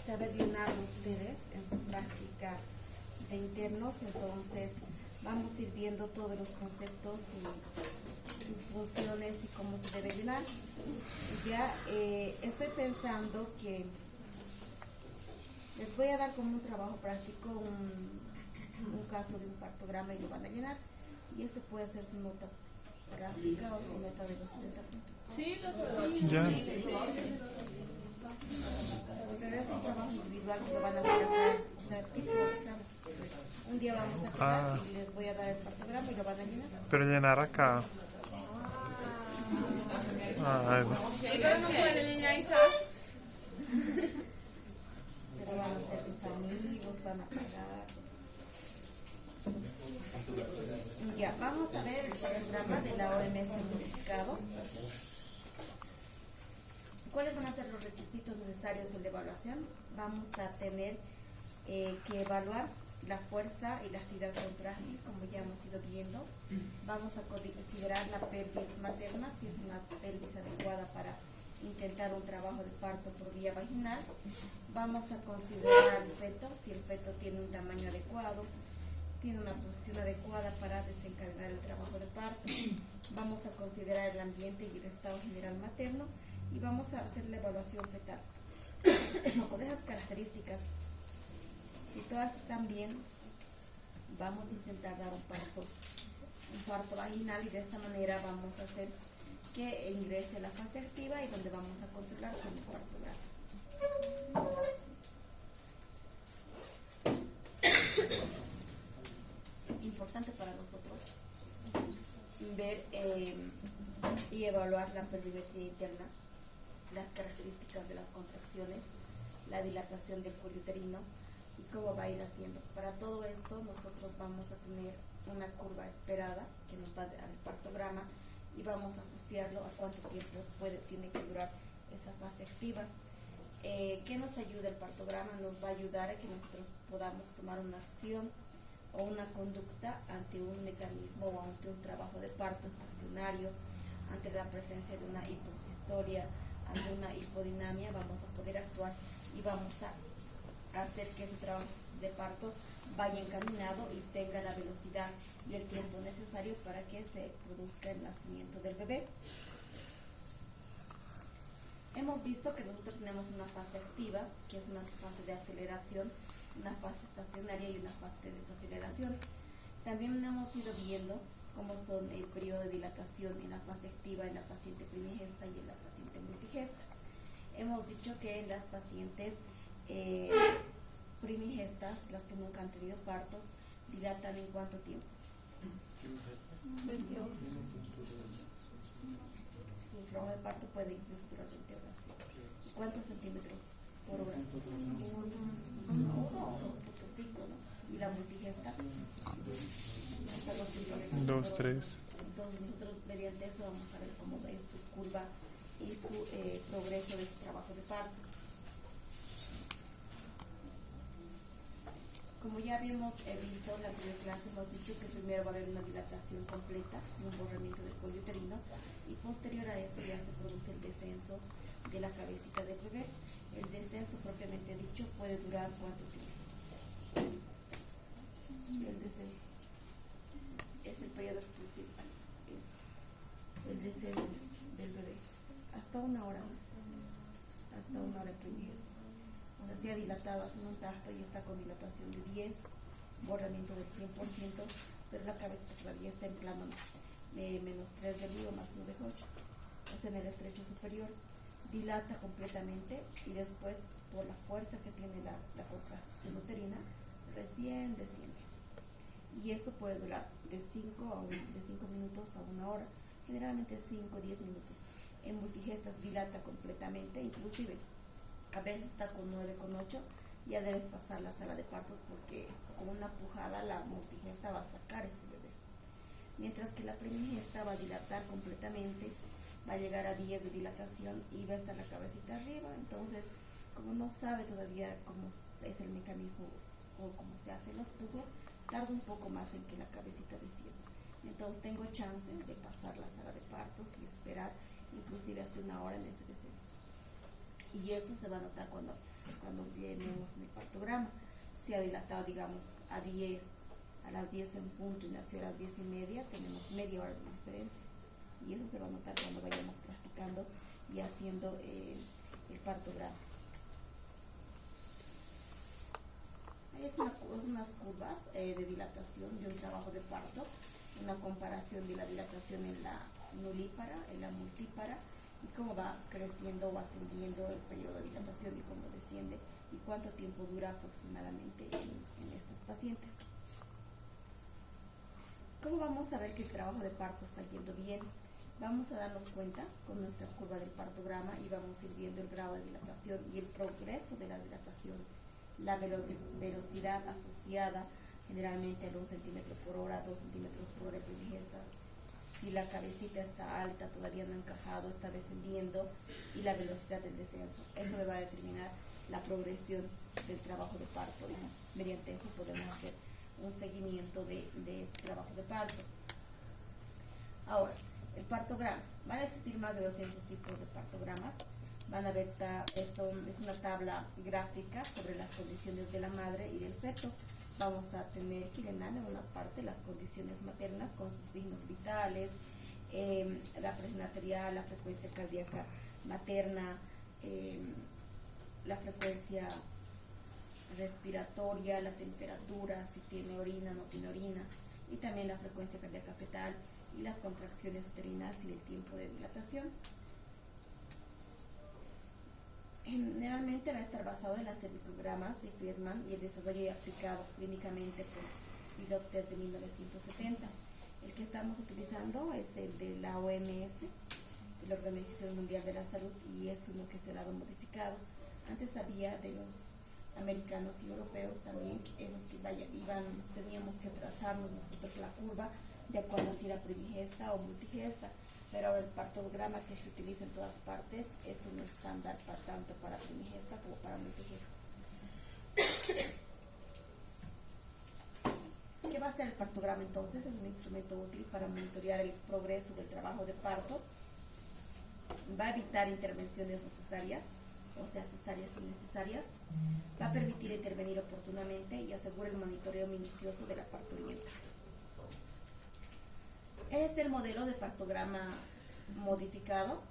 saber llenar ustedes en su práctica de internos. Entonces vamos a ir viendo todos los conceptos y sus funciones y cómo se debe llenar. Ya estoy pensando que les voy a dar como un trabajo práctico un caso de un partograma y lo van a llenar, y ese puede ser su nota práctica o su nota de los 70 puntos. Sí, Ya. Pero es un trabajo individual que lo van a hacer acá, o sea, tipo examen. Un día vamos a quedar y les voy a dar el partograma y lo van a llenar. Pero llenar acá. Ay, no. pero no pueden llenar en casa. Se lo van a hacer sus amigos, van a pagar. Ya, vamos a ver el programa de la OMS modificado. ¿Cuáles van a ser los requisitos necesarios en la evaluación? Vamos a tener que evaluar la fuerza y la actividad contractil, como ya hemos ido viendo. Vamos a considerar la pelvis materna, si es una pelvis adecuada para intentar un trabajo de parto por vía vaginal. Vamos a considerar al feto, si el feto tiene un tamaño adecuado, tiene una posición adecuada para desencadenar el trabajo de parto. Vamos a considerar el ambiente y el estado general materno, y vamos a hacer la evaluación fetal. Con esas características, si todas están bien, vamos a intentar dar un parto vaginal, y de esta manera vamos a hacer que ingrese la fase activa y donde vamos a controlar con el parto grave. Importante para nosotros ver y evaluar la pelvimetría interna, las características de las contracciones, la dilatación del cuello uterino y cómo va a ir haciendo. Para todo esto nosotros vamos a tener una curva esperada que nos va a dar el partograma, y vamos a asociarlo a cuánto tiempo tiene que durar esa fase activa. ¿Qué nos ayuda el partograma? Nos va a ayudar a que nosotros podamos tomar una acción o una conducta ante un mecanismo o ante un trabajo de parto estacionario, ante la presencia de una hiposistolia, ante una hipodinamia. Vamos a poder actuar y vamos a hacer que ese trabajo de parto vaya encaminado y tenga la velocidad y el tiempo necesario para que se produzca el nacimiento del bebé. Hemos visto que nosotros tenemos una fase activa, que es una fase de aceleración, una fase estacionaria y una fase de desaceleración. También hemos ido viendo cómo son el periodo de dilatación en la fase activa en la paciente primigesta y en la paciente multigesta. Hemos dicho que en las pacientes primigestas, las que nunca han tenido partos, dilatan en ¿cuánto tiempo? 28. Su trabajo de parto puede incluso durar 20 horas. ¿Cuántos centímetros por hora? 1.5, ¿no? Y la multigesta hasta 2 3. Entonces nosotros mediante eso vamos a ver cómo es su curva y su progreso de su trabajo de parto. Como ya habíamos visto en la primera clase, hemos dicho que primero va a haber una dilatación completa, un borramiento del cuello uterino, y posterior a eso ya se produce el descenso de la cabecita del bebé. El descenso propiamente dicho puede durar ¿cuánto tiempo? El descenso es el periodo exclusivo, el descenso del bebé, hasta 1 hora, primigestas. O sea, se ha dilatado, hace un tacto y está con dilatación de 10, borramiento del 100%, pero la cabeza todavía está en plano menos 3 del lío más 1 de 8. O sea, en el estrecho superior dilata completamente, y después por la fuerza que tiene la contracción uterina recién desciende, y eso puede durar de 5 minutos a 1 hora, generalmente 5 o 10 minutos. En multigestas dilata completamente, inclusive a veces está con 9, con 8, ya debes pasar la sala de partos porque con una pujada la multigesta va a sacar ese bebé. Mientras que la primigesta va a dilatar completamente, va a llegar a 10 de dilatación y va a estar la cabecita arriba. Entonces, como no sabe todavía cómo es el mecanismo o cómo se hacen los tubos, tarda un poco más en que la cabecita descienda. Entonces tengo chance de pasar la sala de partos y esperar inclusive hasta 1 hora en ese descenso. Y eso se va a notar cuando cuando venimos en el partograma. Si ha dilatado, digamos, a las 10 en punto y nació a las 10:30, tenemos media hora de diferencia. Y eso se va a notar cuando vayamos practicando y haciendo el partograma. Hay unas curvas de dilatación de un trabajo de parto, una comparación de la dilatación en la nulípara, en la multípara, y cómo va creciendo o ascendiendo el periodo de dilatación y cómo desciende y cuánto tiempo dura aproximadamente en estas pacientes. ¿Cómo vamos a ver que el trabajo de parto está yendo bien? Vamos a darnos cuenta con nuestra curva del partograma y vamos a ir viendo el grado de dilatación y el progreso de la dilatación, la velocidad asociada generalmente a 1 centímetro por hora, 2 centímetros por hora de primigesta. Si la cabecita está alta, todavía no ha encajado, está descendiendo, y la velocidad del descenso. Eso me va a determinar la progresión del trabajo de parto, y mediante eso podemos hacer un seguimiento de este trabajo de parto. Ahora, el partograma. Van a existir más de 200 tipos de partogramas. Van a ver, es una tabla gráfica sobre las condiciones de la madre y del feto. Vamos a tener que llenar en una parte las condiciones maternas con sus signos vitales, la presión arterial, la frecuencia cardíaca materna, la frecuencia respiratoria, la temperatura, si tiene orina, no tiene orina, y también la frecuencia cardíaca fetal y las contracciones uterinas y el tiempo de dilatación. Generalmente va a estar basado en las cervicogramas de Friedman y el desarrollo y aplicado clínicamente por Philoptes de 1970. El que estamos utilizando es el de la OMS, de la Organización Mundial de la Salud, y es uno que se ha dado modificado. Antes había de los americanos y europeos también, esos que teníamos que trazarnos nosotros la curva de acuerdo a si era primigesta o multigesta, pero ahora el partograma que se utiliza en todas partes es un estándar tanto para primigesta como para multigesta. ¿Qué va a ser el partograma entonces? Es un instrumento útil para monitorear el progreso del trabajo de parto, va a evitar intervenciones necesarias, o sea, cesáreas innecesarias, va a permitir intervenir oportunamente y asegura el monitoreo minucioso de la parturienta. Este es el modelo de partograma modificado.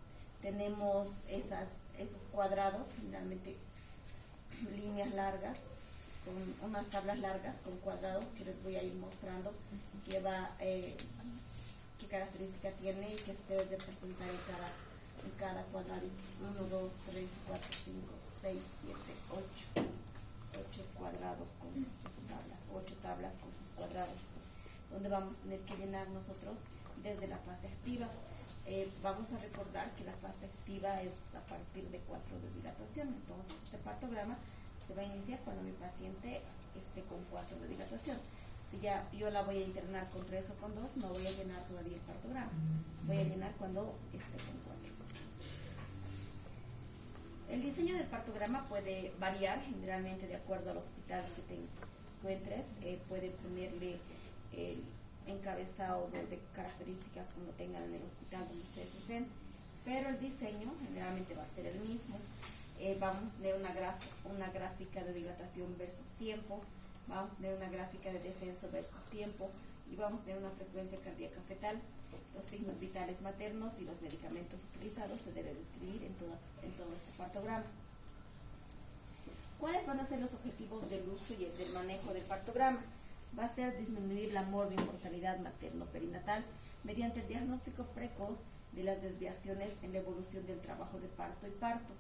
Tenemos esos cuadrados, generalmente líneas largas, con unas tablas largas con cuadrados que les voy a ir mostrando qué característica tiene y qué se debe de presentar en cada cuadradito. 1, 2, 3, 4, 5, 6, 7, 8 cuadrados con sus tablas, 8 tablas con sus cuadrados, donde vamos a tener que llenar nosotros desde la fase activa. Vamos a recordar que la fase activa es a partir de 4 de dilatación, entonces este partograma se va a iniciar cuando mi paciente esté con 4 de dilatación. Si ya yo la voy a internar con 3 o con 2, no voy a llenar todavía el partograma, voy a llenar cuando esté con 4. El diseño del partograma puede variar generalmente de acuerdo al hospital que te encuentres. Puede ponerle el encabezado de características como tengan en el hospital donde ustedes estén, pero el diseño generalmente va a ser el mismo. Vamos a tener una gráfica de dilatación versus tiempo, vamos a tener una gráfica de descenso versus tiempo y vamos a tener una frecuencia cardíaca fetal. Los signos vitales maternos y los medicamentos utilizados se deben describir en todo este partograma. ¿Cuáles van a ser los objetivos del uso y del manejo del partograma? Va a ser disminuir la mortalidad materno-perinatal mediante el diagnóstico precoz de las desviaciones en la evolución del trabajo de parto y parto.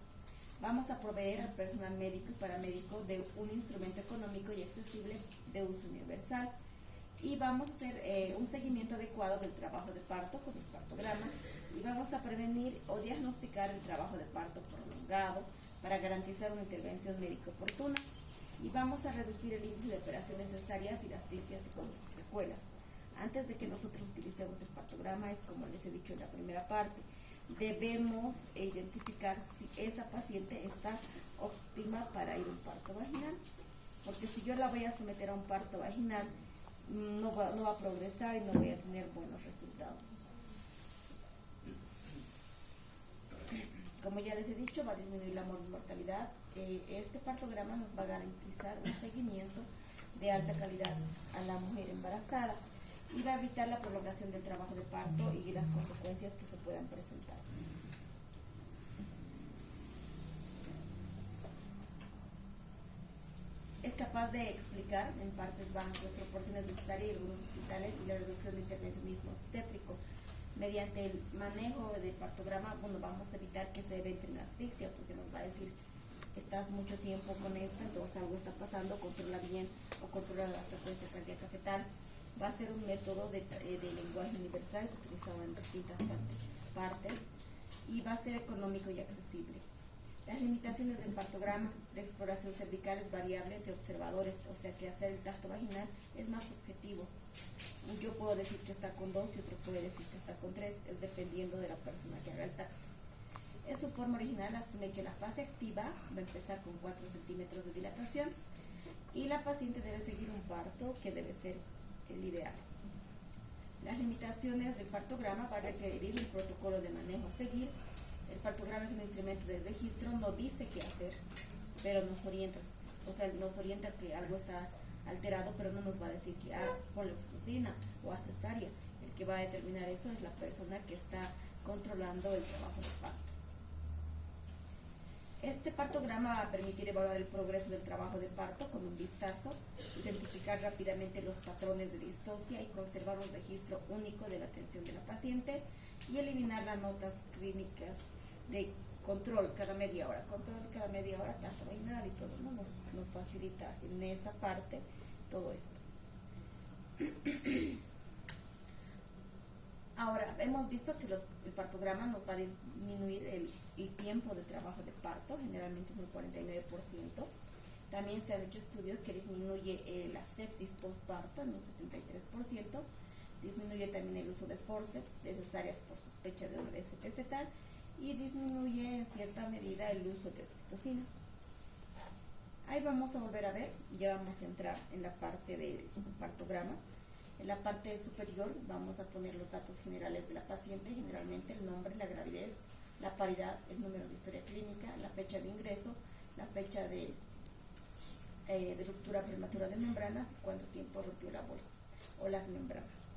Vamos a proveer al personal médico y paramédico de un instrumento económico y accesible de uso universal. Y vamos a hacer un seguimiento adecuado del trabajo de parto con el partograma y vamos a prevenir o diagnosticar el trabajo de parto prolongado para garantizar una intervención médica oportuna. Y vamos a reducir el índice de operaciones necesarias y las asfixias con sus secuelas. Antes de que nosotros utilicemos el partograma, es como les he dicho en la primera parte, debemos identificar si esa paciente está óptima para ir a un parto vaginal, porque si yo la voy a someter a un parto vaginal, no va a progresar y no voy a tener buenos resultados. Como ya les he dicho, va a disminuir la mortalidad este partograma nos va a garantizar un seguimiento de alta calidad a la mujer embarazada y va a evitar la prolongación del trabajo de parto y las consecuencias que se puedan presentar. Es capaz de explicar en partes bajas las proporciones necesarias de algunos hospitales y la reducción de intervencionismo obstétrico. Mediante el manejo del partograma, bueno, vamos a evitar que se entre en asfixia, porque nos va a decir, estás mucho tiempo con esto, entonces algo está pasando, controla bien o controla la frecuencia cardíaca fetal. Va a ser un método de lenguaje universal, es utilizado en distintas partes y va a ser económico y accesible. Las limitaciones del partograma: la exploración cervical es variable entre observadores, o sea que hacer el tacto vaginal es más subjetivo. Yo puedo decir que está con 2 y otro puede decir que está con 3, es dependiendo de la persona que haga el tacto. En su forma original asume que la fase activa va a empezar con 4 centímetros de dilatación y la paciente debe seguir un parto que debe ser el ideal. Las limitaciones del partograma van a requerir un protocolo de manejo a seguir. El partograma es un instrumento de registro, no dice qué hacer, pero nos orienta, o sea, nos orienta que algo está alterado, pero no nos va a decir que ponle oxitocina o a cesárea. El que va a determinar eso es la persona que está controlando el trabajo de parto. Este partograma va a permitir evaluar el progreso del trabajo de parto con un vistazo, identificar rápidamente los patrones de distocia y conservar un registro único de la atención de la paciente y eliminar las notas clínicas de control cada media hora, tasa vaginal y todo, ¿no? Nos facilita en esa parte todo esto. Ahora, hemos visto que el partograma nos va a disminuir el tiempo de trabajo de parto, generalmente en un 49%. También se han hecho estudios que disminuye la sepsis postparto en un 73%. Disminuye también el uso de forceps, de cesáreas por sospecha de OSP fetal, y disminuye en cierta medida el uso de oxitocina. Ahí vamos a volver a ver, ya vamos a entrar en la parte del partograma. En la parte superior vamos a poner los datos generales de la paciente, generalmente el nombre, la gravidez, la paridad, el número de historia clínica, la fecha de ingreso, la fecha de ruptura prematura de membranas y cuánto tiempo rompió la bolsa o las membranas.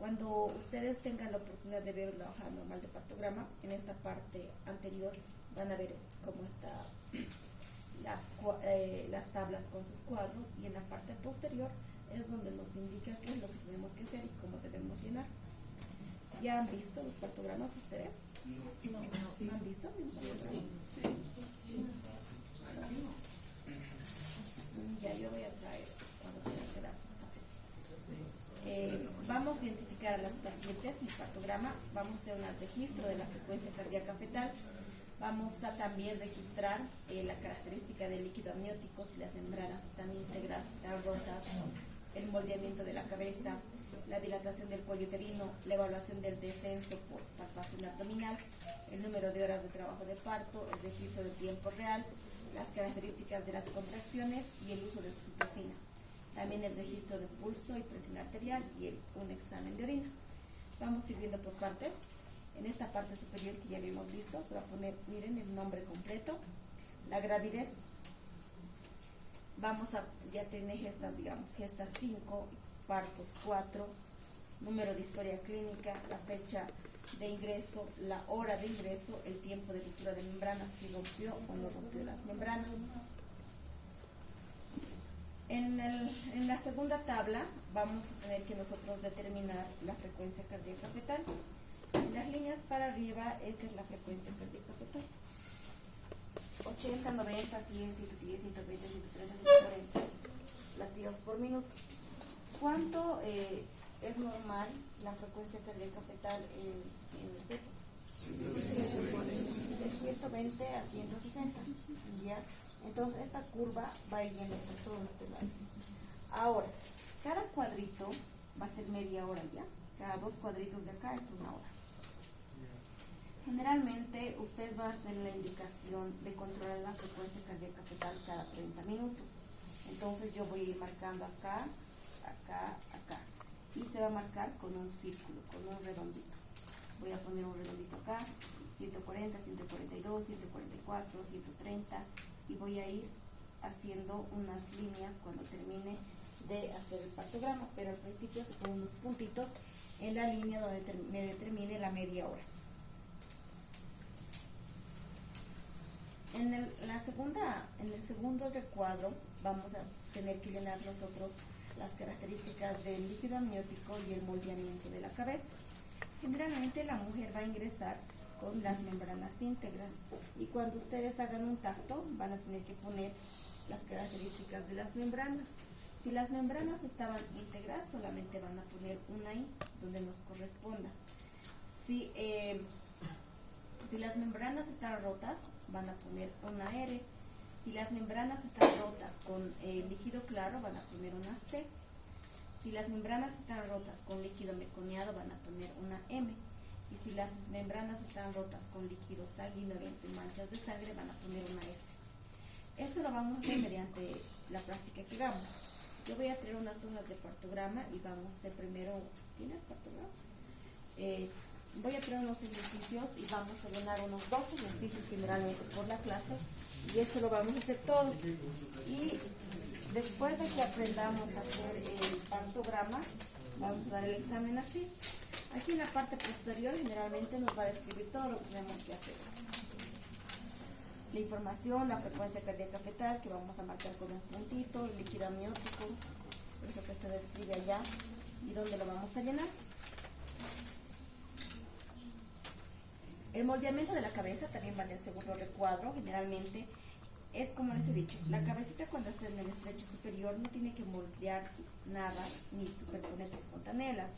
Cuando ustedes tengan la oportunidad de ver la hoja normal de partograma, en esta parte anterior van a ver cómo están las tablas con sus cuadros, y en la parte posterior es donde nos indica qué es lo que tenemos que hacer y cómo debemos llenar. ¿Ya han visto los partogramas ustedes? No. ¿No han visto? Sí. Ya, yo voy a traer cuando tenga pedazos. Vamos a identificar a las pacientes en el partograma, vamos a hacer un registro de la frecuencia cardíaca fetal, vamos a también registrar la característica del líquido amniótico, si las membranas están íntegras, están rotas, el moldeamiento de la cabeza, la dilatación del cuello uterino, la evaluación del descenso por palpación abdominal, el número de horas de trabajo de parto, el registro del tiempo real, las características de las contracciones y el uso de oxitocina. También el registro de pulso y presión arterial y un examen de orina. Vamos a ir viendo por partes. En esta parte superior que ya habíamos visto, se va a poner, miren, el nombre completo, la gravidez. Vamos a ya tener gestas, digamos, gestas 5, partos 4, número de historia clínica, la fecha de ingreso, la hora de ingreso, el tiempo de ruptura de membranas, si rompió o no rompió las membranas. En la segunda tabla vamos a tener que nosotros determinar la frecuencia cardíaca fetal. En las líneas para arriba, esta es la frecuencia cardíaca fetal. 80, 90, 100, 110, 120, 130, 140 latidos por minuto. ¿Cuánto es normal la frecuencia cardíaca fetal en el feto? De 120 a 160. ¿Ya? Entonces esta curva va a ir yendo por todo este lado. Ahora, cada cuadrito va a ser media hora ya. Cada 2 cuadritos de acá es 1 hora. Generalmente ustedes van a tener la indicación de controlar la frecuencia cardíaca fetal cada 30 minutos. Entonces yo voy a ir marcando acá, acá, acá. Y se va a marcar con un círculo, con un redondito. Voy a poner un redondito acá, 140, 142, 144, 130, y voy a ir haciendo unas líneas cuando termine de hacer el partograma, pero al principio se ponen unos puntitos en la línea donde me determine la media hora. En el segundo recuadro vamos a tener que llenar nosotros las características del líquido amniótico y el moldeamiento de la cabeza. Generalmente la mujer va a ingresar con las membranas íntegras y cuando ustedes hagan un tacto van a tener que poner las características de las membranas. Si las membranas estaban íntegras, solamente van a poner una I donde nos corresponda. Si las membranas están rotas, van a poner una R. Si las membranas están rotas con líquido claro, van a poner una C. Si las membranas están rotas con líquido meconiado, van a poner una M. Y si las membranas están rotas con líquido sanguinolento y manchas de sangre, van a poner una S. Esto lo vamos a hacer mediante la práctica que hagamos. Yo voy a traer unas hojas de partograma y vamos a hacer primero, ¿tienes partograma? Voy a traer unos ejercicios y vamos a llenar unos 2 ejercicios generalmente por la clase y eso lo vamos a hacer todos. Y después de que aprendamos a hacer el partograma, vamos a dar el examen así. Aquí en la parte posterior generalmente nos va a describir todo lo que tenemos que hacer. La información, la frecuencia cardíaca fetal, que vamos a marcar con un puntito, el líquido amniótico, eso que se describe allá, y dónde lo vamos a llenar. El moldeamiento de la cabeza también va en el segundo recuadro. Generalmente es como les he dicho, la cabecita cuando está en el estrecho superior no tiene que moldear nada ni superponer sus fontanelas.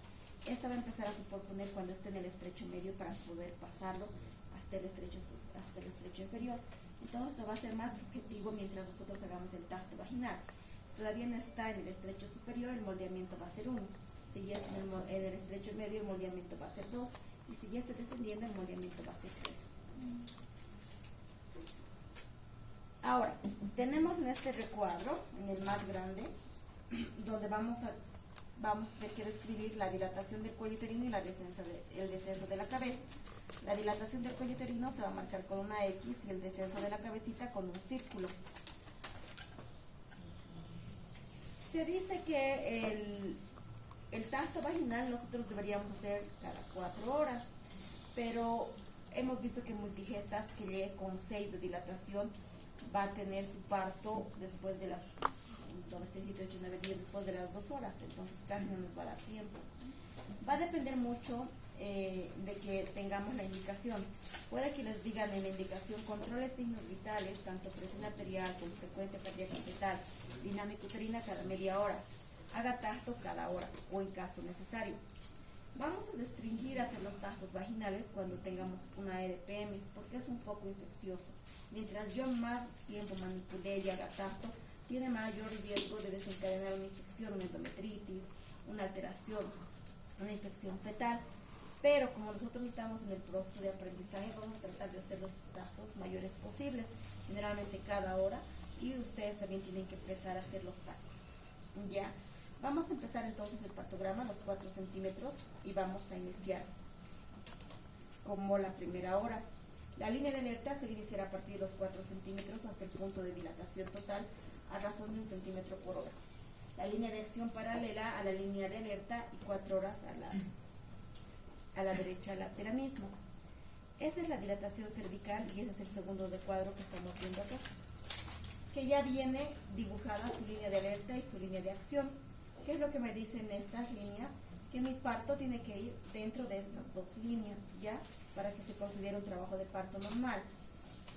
Esta va a empezar a superponer cuando esté en el estrecho medio para poder pasarlo hasta el estrecho inferior. Entonces va a ser más subjetivo mientras nosotros hagamos el tacto vaginal. Si todavía no está en el estrecho superior, el moldeamiento va a ser 1. Si ya está en el estrecho medio, el moldeamiento va a ser 2. Y si ya está descendiendo, el moldeamiento va a ser 3. Ahora, tenemos en este recuadro, en el más grande, donde vamos a tener que describir la dilatación del cuello uterino y el descenso de la cabeza. La dilatación del cuello uterino se va a marcar con una X y el descenso de la cabecita con un círculo. Se dice que el tacto vaginal nosotros deberíamos hacer cada 4 horas, pero hemos visto que multigestas que llegue con 6 de dilatación va a tener su parto después de las 6, 7, 8, 9, 10, después de las 2 horas, entonces casi no nos va a dar tiempo. Va a depender mucho de que tengamos la indicación. Puede que les digan en la indicación controle signos vitales, tanto presión arterial como frecuencia cardíaca fetal, dinámica uterina cada media hora, haga tacto cada hora o en caso necesario. Vamos a restringir a hacer los tactos vaginales cuando tengamos una RPM, porque es un foco infeccioso. Mientras yo más tiempo manipule y haga tacto, tiene mayor riesgo de desencadenar una infección, una endometritis, una alteración, una infección fetal. Pero como nosotros estamos en el proceso de aprendizaje, vamos a tratar de hacer los tactos mayores posibles, generalmente cada hora, y ustedes también tienen que empezar a hacer los tactos. Ya, vamos a empezar entonces el partograma, los 4 centímetros, y vamos a iniciar como la primera hora. La línea de alerta se iniciará a partir de los 4 centímetros hasta el punto de dilatación total a razón de 1 centímetro por hora. La línea de acción paralela a la línea de alerta y 4 horas a la derecha de la misma. Esa es la dilatación cervical y ese es el segundo recuadro que estamos viendo acá, que ya viene dibujada su línea de alerta y su línea de acción. ¿Qué es lo que me dicen estas líneas? Que mi parto tiene que ir dentro de estas 2 líneas, ¿ya? Para que se considere un trabajo de parto normal.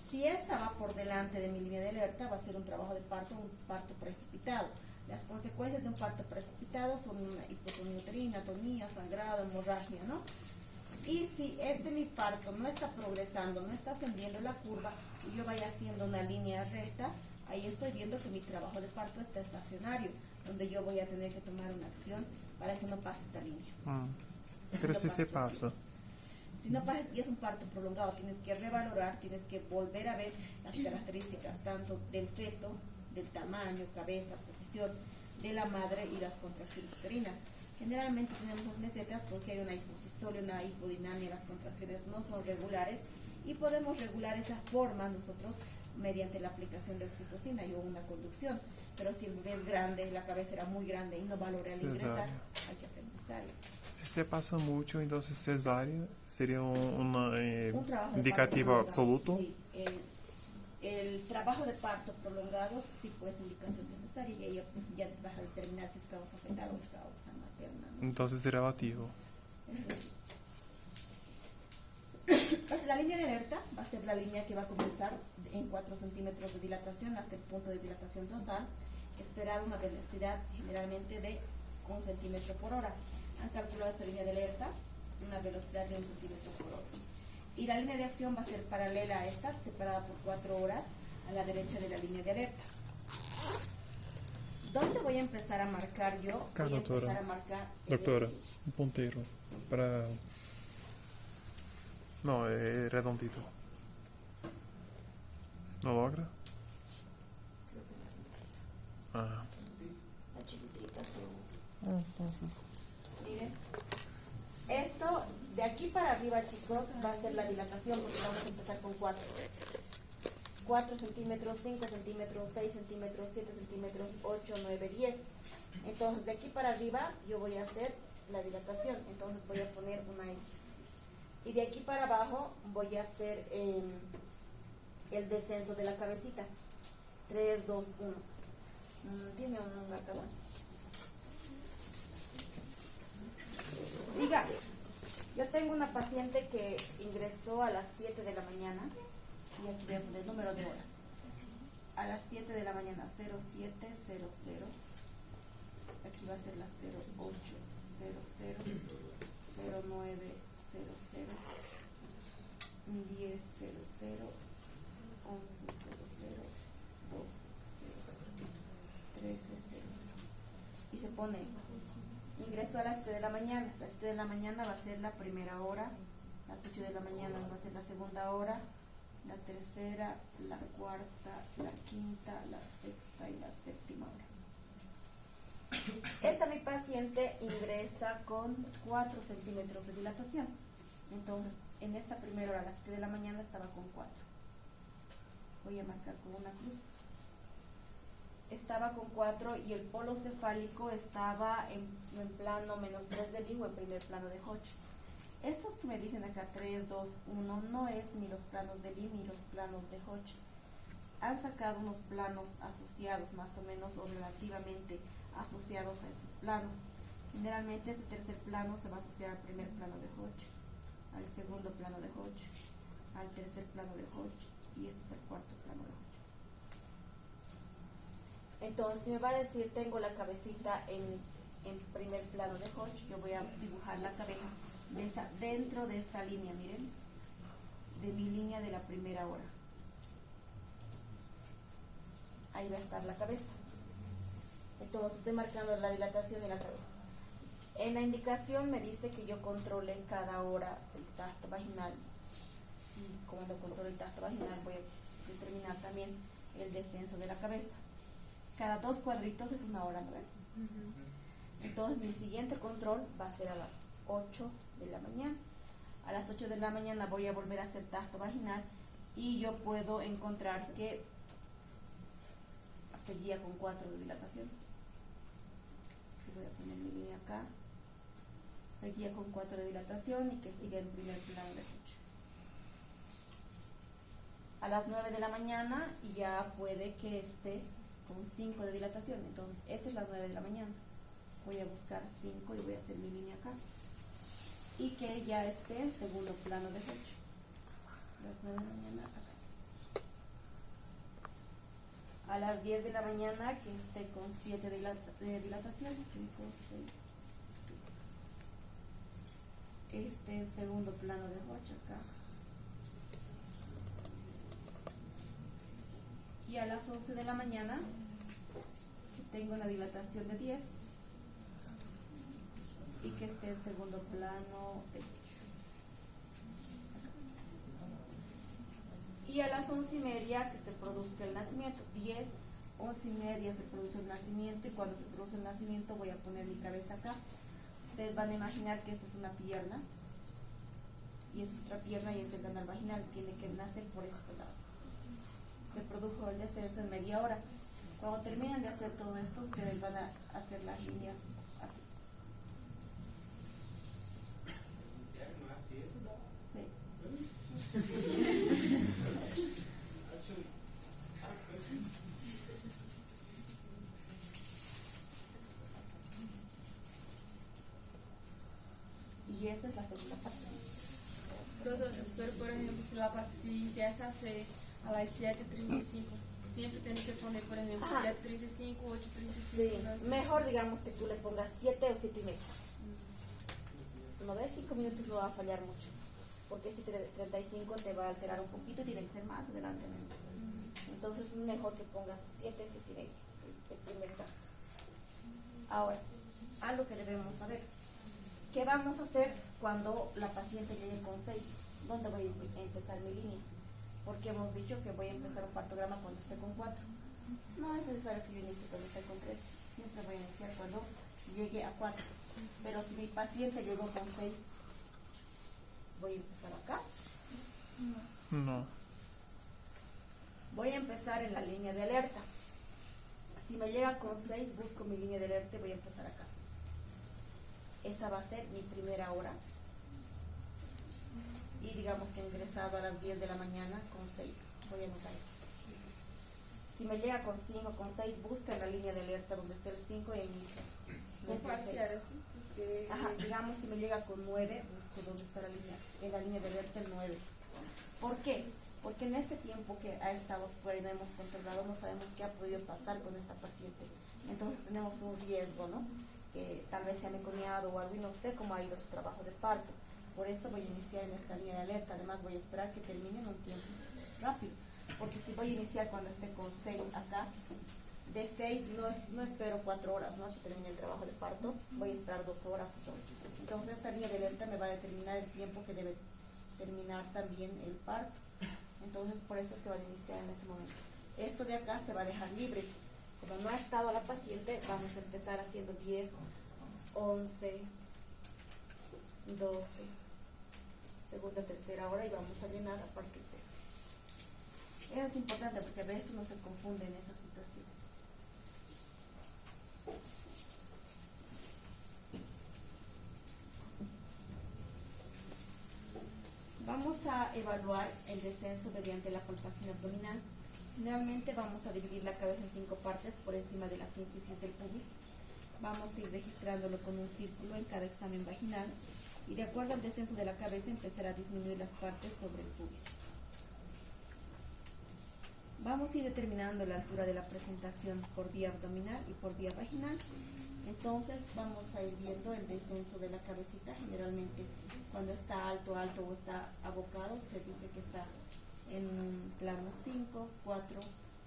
Si esta va por delante de mi línea de alerta, va a ser un trabajo de parto, un parto precipitado. Las consecuencias de un parto precipitado son una hipotonía uterina, atonía, sangrado, hemorragia, ¿no? Y si mi parto no está progresando, no está ascendiendo la curva, y yo vaya haciendo una línea recta, ahí estoy viendo que mi trabajo de parto está estacionario, donde yo voy a tener que tomar una acción para que no pase esta línea. Pero si se pasa. Si no pasa y es un parto prolongado, tienes que revalorar, tienes que volver a ver las características tanto del feto, del tamaño, cabeza, posición de la madre y las contracciones uterinas. Generalmente tenemos las mesetas porque hay una hiposistolia, una hipodinamia, las contracciones no son regulares y podemos regular esa forma nosotros mediante la aplicación de oxitocina y una conducción. Pero si el bebé es grande, la cabeza era muy grande y no va a lograr ingresar, Cesárea. hay que hacer cesárea. Si se pasa mucho, entonces cesárea sería un Un trabajo de indicativo parto absoluto. prolongado, sí. El trabajo de parto prolongado sí pues indicación necesaria y ahí ya vas a determinar si es causa fetal o es causa materna, ¿no? Entonces es relativo. Entonces, la línea de alerta va a ser la línea que va a comenzar en 4 centímetros de dilatación hasta el punto de dilatación total, esperada una velocidad generalmente de 1 centímetro por hora. Han calculado esta línea de alerta, una velocidad de 1 centímetro por hora. Y la línea de acción va a ser paralela a esta, separada por 4 horas a la derecha de la línea de alerta. ¿Dónde voy a empezar a marcar yo? Acá, Voy a doctora. empezar a marcar Doctora, un puntero para... No, es redondito. ¿No logra? Ah. la chiquitita, sí. Entonces... Miren, esto de aquí para arriba, chicos, va a ser la dilatación porque vamos a empezar con 4. 4 centímetros, 5 centímetros, 6 centímetros, 7 centímetros, 8, 9, 10. Entonces, de aquí para arriba yo voy a hacer la dilatación. Entonces, voy a poner una X. Y de aquí para abajo voy a hacer el descenso de la cabecita. 3, 2, 1. ¿Tiene un marcador? Diga, yo tengo una paciente que ingresó a las 7 de la mañana, y aquí voy a poner el número de horas. A las 7 de la mañana, 0700, aquí va a ser la 0800, 0900, 1000, 1100, 1200, 1300. Y se pone esto. Ingresó a las 7 de la mañana. Las 7 de la mañana va a ser la primera hora. Las 8 de la mañana va a ser la segunda hora. La tercera, la cuarta, la quinta, la sexta y la séptima hora. Esta mi paciente ingresa con 4 centímetros de dilatación. Entonces, en esta primera hora, a las 7 de la mañana, estaba con 4. Voy a marcar con una cruz. Estaba con 4 y el polo cefálico estaba en plano menos 3 de Lee o en primer plano de Hodge. Estos que me dicen acá 3, 2, 1 no es ni los planos de Lee ni los planos de Hodge. Han sacado unos planos asociados más o menos o relativamente asociados a estos planos. Generalmente este tercer plano se va a asociar al primer plano de Hodge, al segundo plano de Hodge, al tercer plano de Hodge y este es el cuarto plano de Hodge. Entonces, si me va a decir tengo la cabecita en primer plano de Hodge, yo voy a dibujar la cabeza dentro de esta línea, miren, de mi línea de la primera hora. Ahí va a estar la cabeza. Entonces estoy marcando la dilatación de la cabeza. En la indicación me dice que yo controle cada hora el tacto vaginal. Y cuando controle el tacto vaginal voy a determinar también el descenso de la cabeza. Cada 2 cuadritos es una hora, ¿no ves? Entonces mi siguiente control va a ser a las 8 de la mañana. A las 8 de la mañana voy a volver a hacer tacto vaginal y yo puedo encontrar que seguía con 4 de dilatación. Voy a poner mi línea acá. Seguía con 4 de dilatación y que sigue en primer plano de Hodge. A las 9 de la mañana ya puede que esté con 5 de dilatación. Entonces, esta es las 9 de la mañana. Voy a buscar 5 y voy a hacer mi línea acá. Y que ya esté en segundo plano de Hodge. Las 9 de la mañana acá. A las 10 de la mañana que esté con 7 de dilatación. 5, 6, 7. Este en segundo plano de Hodge acá. Y a las 11 de la mañana que tengo la dilatación de 10 y que esté en segundo plano de Hodge. Y a las 11:30 que se produzca el nacimiento. 10, 11:30 se produce el nacimiento y cuando se produce el nacimiento voy a poner mi cabeza acá. Ustedes van a imaginar que esta es una pierna y esta es otra pierna y es el canal vaginal. Tiene que nacer por este lado. se produjo el descenso en media hora. Cuando terminen de hacer todo esto, ustedes van a hacer las líneas así. Sí. Y esa es la segunda parte. Pero, por ejemplo, si empieza a ser a las 7:35, siempre tiene que poner, por ejemplo, 7:35, 8:35. Sí, mejor digamos que tú le pongas 7 o 7 y medio. No de 5 minutos no va a fallar mucho, porque 7:35 te va a alterar un poquito y tiene que ser más adelante. Entonces es mejor que pongas 7, 7 y medio, el primer tacto. Ahora, algo que debemos saber. ¿Qué vamos a hacer cuando la paciente llegue con 6? ¿Dónde voy a empezar mi línea? Porque hemos dicho que voy a empezar un partograma cuando esté con 4. No es necesario que yo inicie cuando esté con 3. Siempre voy a iniciar cuando llegue a 4. Pero si mi paciente llegó con 6, ¿voy a empezar acá? No. Voy a empezar en la línea de alerta. Si me llega con 6, busco mi línea de alerta y voy a empezar acá. Esa va a ser mi primera hora. Y digamos que he ingresado a las 10 de la mañana con 6. Voy a anotar eso. Si me llega con 5, con 6, busca en la línea de alerta donde esté el 5 e inicia. No cualquiera, así. Porque... Ajá, digamos si me llega con 9, busco donde está la línea, en la línea de alerta el 9. ¿Por qué? Porque en este tiempo que ha estado fuera y no hemos controlado, no sabemos qué ha podido pasar con esta paciente. Entonces tenemos un riesgo, ¿no? Que tal vez se ha meconiado o algo y no sé cómo ha ido su trabajo de parto. Por eso voy a iniciar en esta línea de alerta. Además voy a esperar que termine en un tiempo rápido. Porque si voy a iniciar cuando esté con 6 acá, de 6 no espero 4 horas, ¿no? Que termine el trabajo de parto. Voy a esperar 2 horas o todo. Entonces esta línea de alerta me va a determinar el tiempo que debe terminar también el parto. Entonces por eso es que van a iniciar en ese momento. Esto de acá se va a dejar libre. Como no ha estado la paciente, vamos a empezar haciendo 10, 11, 12, segunda, tercera hora y vamos a llenar a partir de eso. Eso es importante porque a veces uno se confunde en esas situaciones. Vamos a evaluar el descenso mediante la palpación abdominal. Generalmente vamos a dividir la cabeza en 5 partes por encima de la sínfisis del pubis. Vamos a ir registrándolo con un círculo en cada examen vaginal y de acuerdo al descenso de la cabeza empezar a disminuir las partes sobre el pubis. Vamos a ir determinando la altura de la presentación por vía abdominal y por vía vaginal. Entonces vamos a ir viendo el descenso de la cabecita. Generalmente cuando está alto o está abocado se dice que está en un plano 5, 4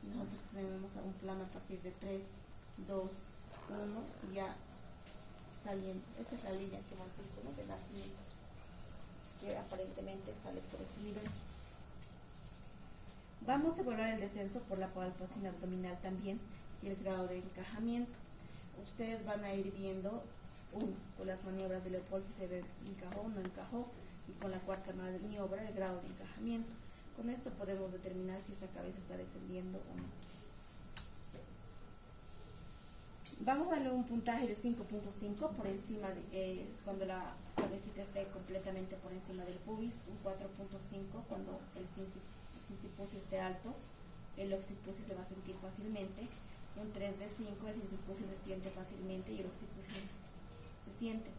y nosotros tenemos un plano a partir de 3, 2, 1 y ya saliendo. Esta es la línea que hemos visto, ¿no? De nacimiento, que aparentemente sale por ese nivel. Vamos a evaluar el descenso por la palpación abdominal también y el grado de encajamiento. Ustedes van a ir viendo con las maniobras de Leopold si se ve encajó o no encajó y con la cuarta maniobra el grado de encajamiento. Con esto podemos determinar si esa cabeza está descendiendo o no. Vamos a darle un puntaje de 5.5 por encima de, cuando la cabecita esté completamente por encima del pubis, un 4.5 cuando el sincipucio esté alto, el occipucio se va a sentir fácilmente, un 3 de 5, el sincipucio se siente fácilmente y el occipucio se siente.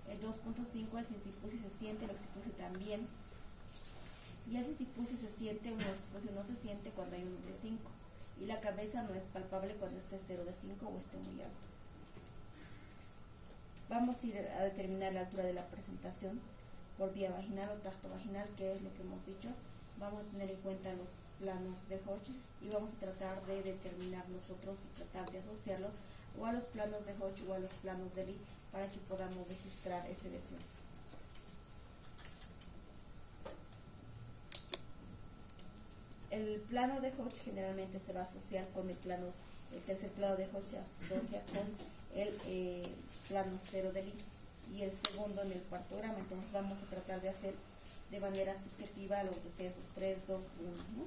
El 2.5, el sincipucio se siente, el occipucio también. Y el sincipucio se siente, un occipucio no se siente cuando hay un de 5. Y la cabeza no es palpable cuando esté 0 de 5 o esté muy alto. Vamos a ir a determinar la altura de la presentación por vía vaginal o tracto vaginal, que es lo que hemos dicho. Vamos a tener en cuenta los planos de Hodge y vamos a tratar de determinar nosotros y tratar de asociarlos o a los planos de Hodge o a los planos de Lee para que podamos registrar ese descenso. El plano de Hodge generalmente se va a asociar con el tercer plano de Hodge se asocia con el plano 0 de Lee y el segundo en el partograma. Entonces vamos a tratar de hacer de manera subjetiva los descensos 3, 2, 1, ¿no?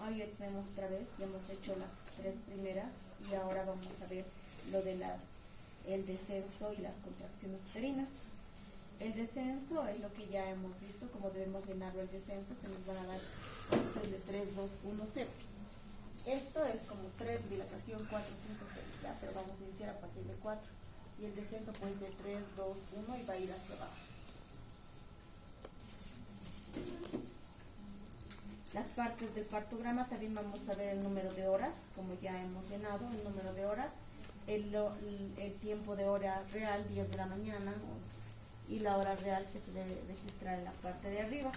Hoy tenemos otra vez, ya hemos hecho las 3 primeras y ahora vamos a ver lo de el descenso y las contracciones uterinas. El descenso es lo que ya hemos visto, como debemos llenarlo el descenso, que nos van a dar opción de 3, 2, 1, 0. Esto es como 3, dilatación 4, 5, 6, ¿ya? Pero vamos a iniciar a partir de 4. Y el descenso puede ser 3, 2, 1 y va a ir hacia abajo. Las partes del partograma también vamos a ver el número de horas, como ya hemos llenado el número de horas, el tiempo de hora real, 10 de la mañana, y la hora real que se debe registrar en la parte de arriba.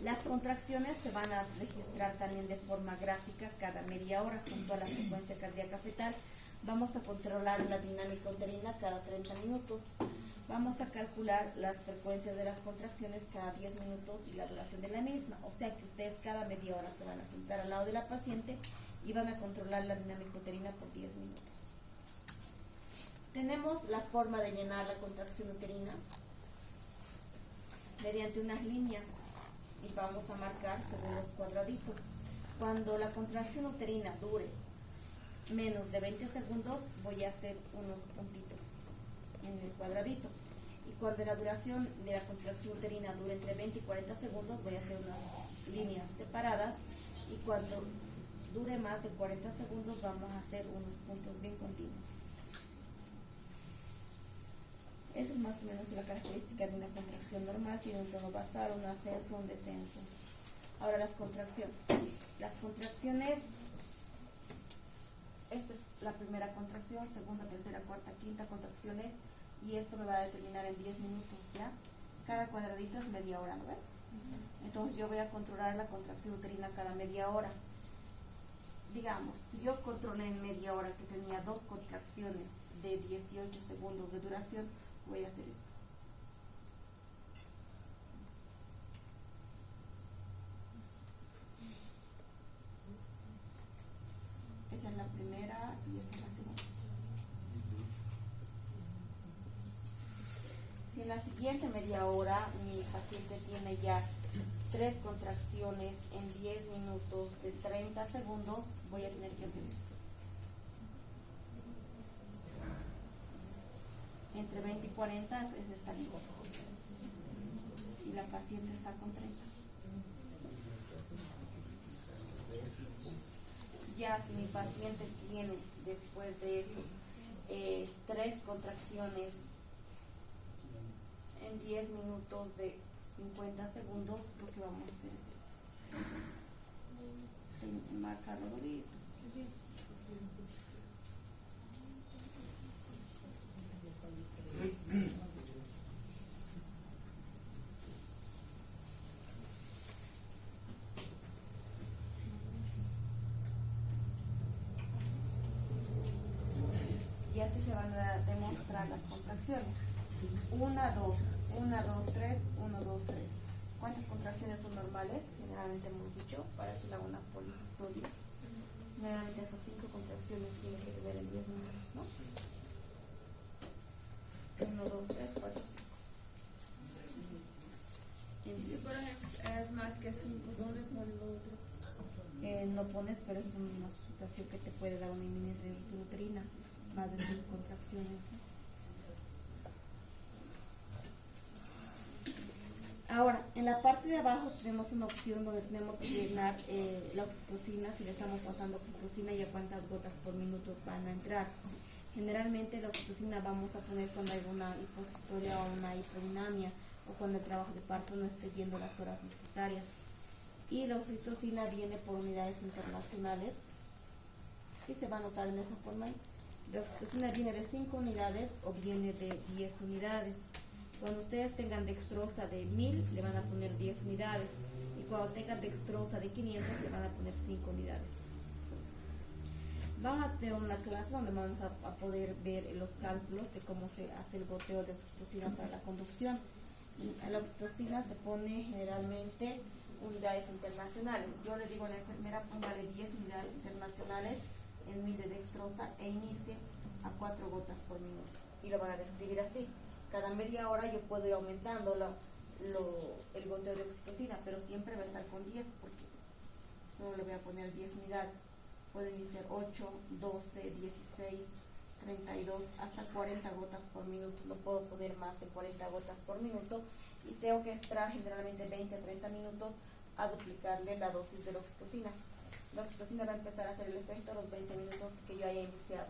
Las contracciones se van a registrar también de forma gráfica cada media hora junto a la frecuencia cardíaca fetal. Vamos a controlar la dinámica uterina cada 30 minutos. Vamos a calcular las frecuencias de las contracciones cada 10 minutos y la duración de la misma. O sea que ustedes cada media hora se van a sentar al lado de la paciente y van a controlar la dinámica uterina por 10 minutos. Tenemos la forma de llenar la contracción uterina mediante unas líneas y vamos a marcar según los cuadraditos. Cuando la contracción uterina dure menos de 20 segundos, voy a hacer unos puntitos en el cuadradito. Y cuando la duración de la contracción uterina dure entre 20 y 40 segundos, voy a hacer unas líneas separadas. Y cuando dure más de 40 segundos, vamos a hacer unos puntos bien continuos. Esa es más o menos la característica de una contracción normal. Tiene un tono basal, un ascenso, un descenso. Ahora las contracciones. Las contracciones, esta es la primera contracción, segunda, tercera, cuarta, quinta contracciones, y esto me va a determinar en 10 minutos, ¿ya? Cada cuadradito es media hora, ¿no ven? Entonces yo voy a controlar la contracción uterina cada media hora. Digamos, si yo controlé en media hora que tenía 2 contracciones de 18 segundos de duración, voy a hacer esto. Esa es la primera y esta es la segunda. Si en la siguiente media hora mi paciente tiene ya 3 contracciones en 10 minutos de 30 segundos, voy a tener que hacer esto. Entre 20 y 40 es esta línea. Y la paciente está con 30. Ya si mi paciente tiene después de eso 3 contracciones en 10 minutos de 50 segundos, lo que vamos a hacer es esto. Marca rodito. Y así se van a demostrar las contracciones. 1, 2, 1, 2, 3, 1, 2, 3. ¿Cuántas contracciones son normales? Generalmente hemos dicho, para que la una polisistolia. Generalmente hasta 5 contracciones tiene que ver en 10 minutos, ¿no? 1, 2, 3, 4, 5. Y si por ejemplo es más que 5, ¿dónde pone lo otro? No pones, pero es una situación que te puede dar una inminente de uterina, más de 6 contracciones, ¿no? Ahora, en la parte de abajo tenemos una opción donde tenemos que llenar la oxitocina, si le estamos pasando oxitocina y a cuántas gotas por minuto van a entrar. Generalmente la oxitocina vamos a poner cuando hay una hipocistolia o una hipodinamia o cuando el trabajo de parto no esté yendo las horas necesarias. Y la oxitocina viene por unidades internacionales y se va a anotar en esa forma ahí. La oxitocina viene de 5 unidades o viene de 10 unidades. Cuando ustedes tengan dextrosa de 1000, le van a poner 10 unidades. Y cuando tengan dextrosa de 500, le van a poner 5 unidades. Vamos a tener una clase donde vamos a poder ver los cálculos de cómo se hace el goteo de oxitocina para la conducción. La oxitocina se pone generalmente unidades internacionales. Yo le digo a la enfermera, póngale 10 unidades internacionales en 1000 de dextrosa e inicie a 4 gotas por minuto. Y lo van a describir así. Cada media hora yo puedo ir aumentando el goteo de oxitocina, pero siempre va a estar con 10 porque solo le voy a poner 10 unidades. Pueden ser 8, 12, 16, 32, hasta 40 gotas por minuto. No puedo poner más de 40 gotas por minuto y tengo que esperar generalmente 20 a 30 minutos a duplicarle la dosis de la oxitocina. La oxitocina va a empezar a hacer el efecto a los 20 minutos que yo haya iniciado.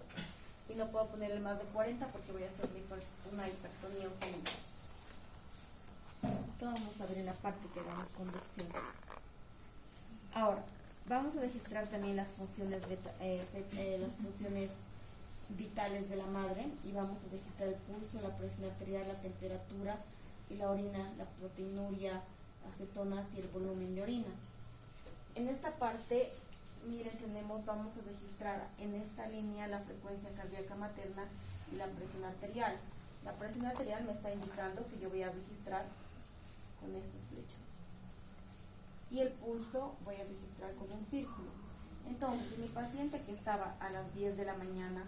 Y no puedo ponerle más de 40 porque voy a hacer una hipertonía autónoma. Esto vamos a ver en la parte que damos conducción. Ahora, vamos a registrar también las funciones vitales de la madre y vamos a registrar el pulso, la presión arterial, la temperatura y la orina, la proteinuria, acetonas y el volumen de orina. En esta parte, miren, vamos a registrar en esta línea la frecuencia cardíaca materna y la presión arterial. La presión arterial me está indicando que yo voy a registrar con estas flechas. Y el pulso voy a registrar con un círculo. Entonces, si mi paciente que estaba a las 10 de la mañana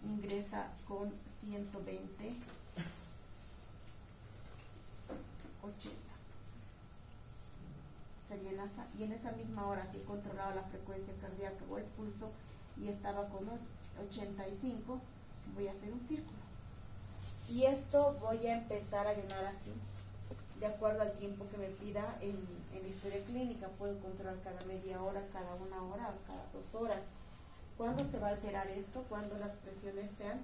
ingresa con 120, 80. Se llena y en esa misma hora, si he controlado la frecuencia cardíaca o el pulso y estaba con 85, voy a hacer un círculo. Y esto voy a empezar a llenar así, de acuerdo al tiempo que me pida en la historia clínica. Puedo controlar cada media hora, cada 1 hora o cada 2 horas. ¿Cuándo se va a alterar esto? Cuando las presiones sean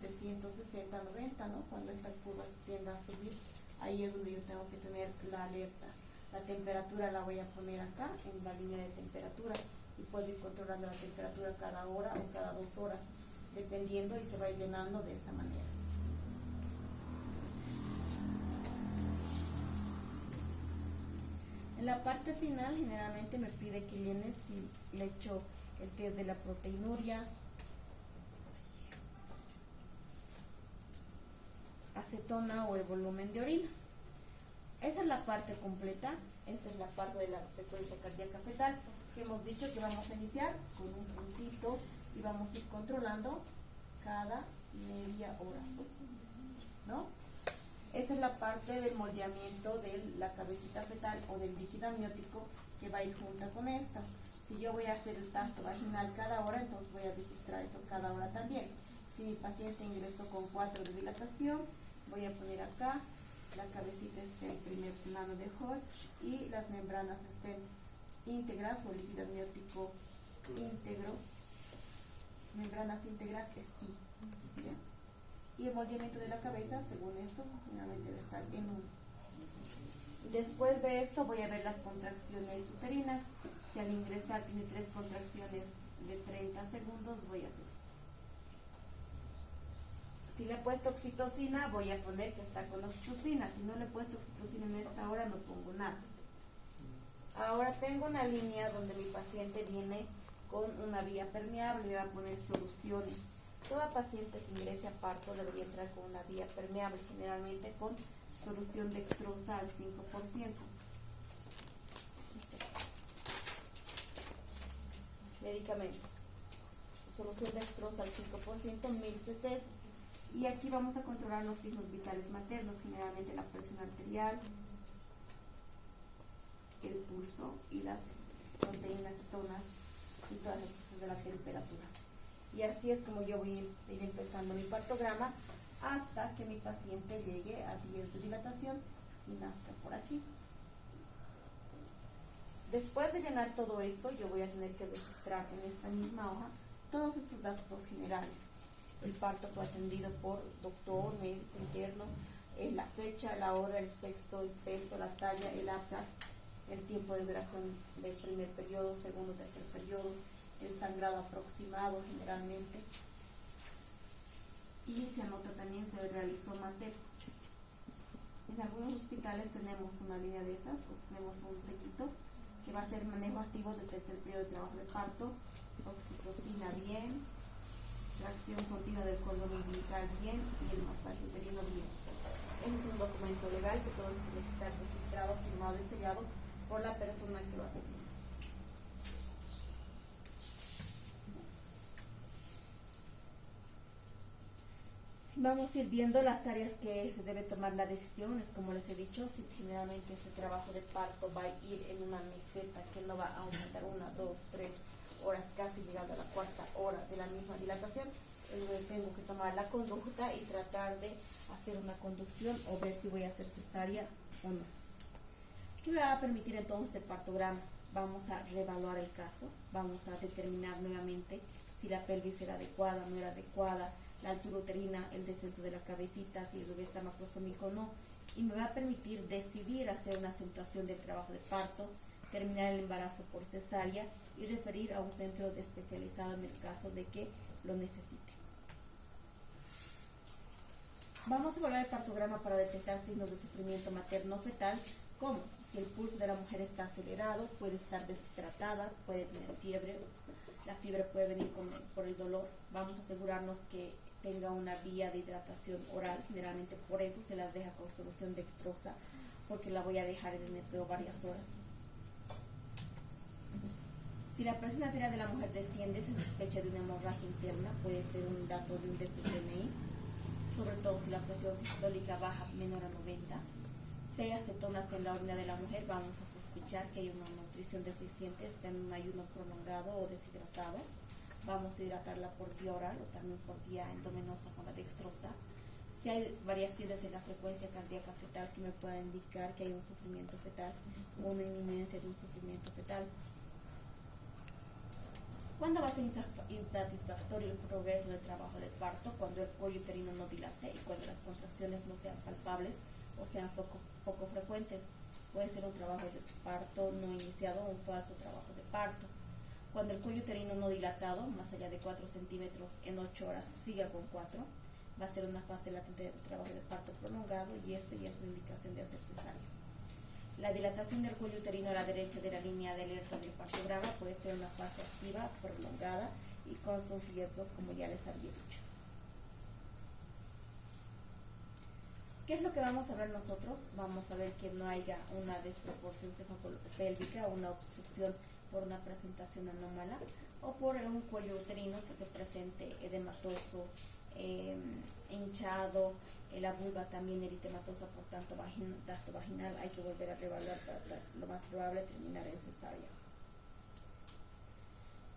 de 160 a 90, ¿no? Cuando esta curva tienda a subir, ahí es donde yo tengo que tener la alerta. La temperatura la voy a poner acá en la línea de temperatura y puedo ir controlando la temperatura cada hora o cada 2 horas, dependiendo, y se va a ir llenando de esa manera. En la parte final generalmente me pide que llene si le echo el test de la proteinuria, acetona o el volumen de orina. Esa es la parte completa, esa es la parte de la frecuencia cardíaca fetal, que hemos dicho que vamos a iniciar con un puntito y vamos a ir controlando cada media hora, ¿no? Esa es la parte del moldeamiento de la cabecita fetal o del líquido amniótico que va a ir junta con esta. Si yo voy a hacer el tacto vaginal cada hora, entonces voy a registrar eso cada hora también. Si mi paciente ingresó con 4 de dilatación, voy a poner acá, la cabecita esté en primer plano de Hodge y las membranas estén íntegras o líquido amniótico íntegro. Membranas íntegras es I. ¿Bien? Y el moldeamiento de la cabeza, según esto, finalmente debe estar en 1. Después de eso voy a ver las contracciones uterinas. Si al ingresar tiene 3 contracciones de 30 segundos, voy a hacer esto. Si le he puesto oxitocina, voy a poner que está con oxitocina. Si no le he puesto oxitocina en esta hora, no pongo nada. Ahora tengo una línea donde mi paciente viene con una vía permeable y voy a poner soluciones. Toda paciente que ingrese a parto debería entrar con una vía permeable, generalmente con solución dextrosa al 5%. Medicamentos. Solución dextrosa al 5%, 1000 cc. Y aquí vamos a controlar los signos vitales maternos, generalmente la presión arterial, el pulso y las proteínas, cetonas y todas las cosas de la temperatura. Y así es como yo voy a ir empezando mi partograma hasta que mi paciente llegue a 10 de dilatación y nazca por aquí. Después de llenar todo eso, yo voy a tener que registrar en esta misma hoja todos estos datos generales. El parto fue atendido por doctor, médico interno, la fecha, la hora, el sexo, el peso, la talla, el APGAR, el tiempo de duración del primer periodo, segundo, tercer periodo, el sangrado aproximado generalmente. Y se anota también se realizó manteo. En algunos hospitales tenemos una línea de esas, o tenemos un sequito que va a ser manejo activo del tercer periodo de trabajo de parto, oxitocina bien, tracción continua del cordón umbilical bien y el masaje uterino bien. Ese es un documento legal que todo tiene que estar registrado, firmado y sellado por la persona que lo atendió. Vamos a ir viendo las áreas que se debe tomar la decisión. Es como les he dicho, si generalmente este trabajo de parto va a ir en una meseta que no va a aumentar 1, 2, 3 horas, casi llegando a la 4ª hora de la misma dilatación, tengo que tomar la conducta y tratar de hacer una conducción o ver si voy a hacer cesárea o no. ¿Qué me va a permitir entonces el partograma? Vamos a reevaluar el caso, vamos a determinar nuevamente si la pelvis era adecuada, no era adecuada, la altura uterina, el descenso de la cabecita, si el bebé está macrosómico o no, y me va a permitir decidir hacer una acentuación del trabajo de parto, terminar el embarazo por cesárea y referir a un centro especializado en el caso de que lo necesite. Vamos a evaluar el partograma para detectar signos de sufrimiento materno-fetal, como si el pulso de la mujer está acelerado, puede estar deshidratada, puede tener fiebre, la fiebre puede venir por el dolor. Vamos a asegurarnos que tenga una vía de hidratación oral, generalmente por eso se las deja con solución dextrosa, porque la voy a dejar en el NPO varias horas. Si la presión arterial de la mujer desciende, se sospecha de una hemorragia interna, puede ser un dato de un DPPMI, sobre todo si la presión sistólica baja menor a 90. Si hay acetonas en la orina de la mujer, vamos a sospechar que hay una nutrición deficiente, está en un ayuno prolongado o deshidratado. Vamos a hidratarla por vía oral o también por vía endovenosa con la dextrosa. Si hay variaciones en la frecuencia cardíaca fetal que me puedan indicar que hay un sufrimiento fetal o una inminencia de un sufrimiento fetal. ¿Cuándo va a ser insatisfactorio el progreso del trabajo de parto? Cuando el cuello uterino no dilate y cuando las contracciones no sean palpables o sean poco frecuentes. Puede ser un trabajo de parto no iniciado o un falso trabajo de parto. Cuando el cuello uterino no dilatado, más allá de 4 centímetros en 8 horas, siga con 4, va a ser una fase latente de trabajo de parto prolongado y este ya es una indicación de hacer cesárea. La dilatación del cuello uterino a la derecha de la línea de alerta del partograma puede ser una fase activa, prolongada y con sus riesgos, como ya les había dicho. ¿Qué es lo que vamos a ver nosotros? Vamos a ver que no haya una desproporción cefalopélvica, una obstrucción por una presentación anómala o por un cuello uterino que se presente edematoso, hinchado, la vulva también eritematosa, por tanto tacto vaginal. Hay que volver a reevaluar para lo más probable terminar en cesárea.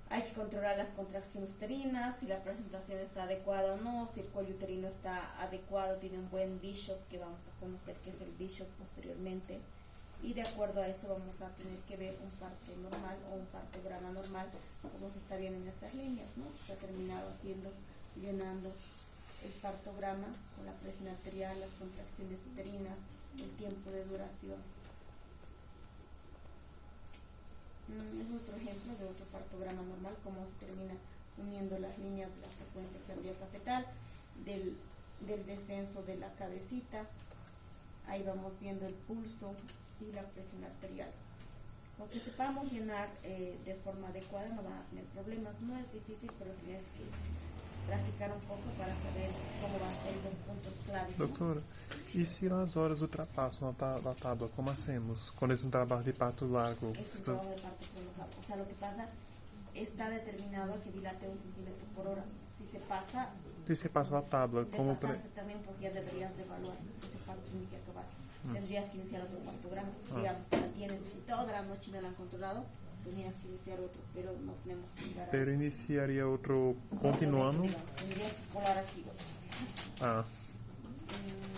Hay que controlar las contracciones uterinas, si la presentación está adecuada o no, si el cuello uterino está adecuado, tiene un buen bishop, que vamos a conocer qué es el bishop posteriormente. Y de acuerdo a eso vamos a tener que ver un parto normal o un partograma normal, como se está viendo en estas líneas, ¿no? Se ha terminado llenando el partograma con la presión arterial, las contracciones uterinas, el tiempo de duración. Es otro ejemplo de otro partograma normal, cómo se termina uniendo las líneas de la frecuencia cardíaca fetal, del descenso de la cabecita. Ahí vamos viendo el pulso y la presión arterial. Aunque sepamos llenar de forma adecuada, no va a tener problemas. No es difícil, pero tienes que practicar un poco para saber cómo van a ser los puntos claves, ¿no? Doutora, e se as horas ultrapassam a tábua, como hacemos? Quando é um trabalho de parto largo? Es un trabajo de parto prolongado. O sea, lo que pasa, está determinado que dilate 1 centímetro por hora. Si se pasa, E se passa a tábua, de como pasarse también, porque ya deberías de evaluar ese parto tiene que acabar. Tendrías que iniciar otro partograma. Digamos, si la tienes, si toda la noche no la han controlado, tenías que iniciar otro, pero no tenemos que llegar a pero eso. iniciaria outro continuando? Digamos, tendrías que colar aquí otro. Ah,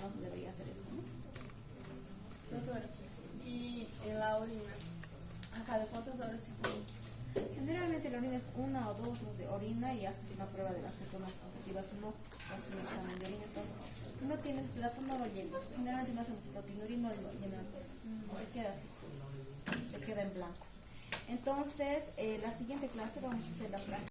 No se debería hacer eso, ¿no? Doutora, e la orina, a cada quantas horas se come? Generalmente la orina es 1 o 2 de orina y haces una prueba de las cetonas positivas o no, haces un examen de orina. Entonces, si no tienes ese dato, no lo llenes. Generalmente no hacemos proteinuria, no lo llenamos. Se queda así, se queda en blanco. Entonces, la siguiente clase vamos a hacer la práctica.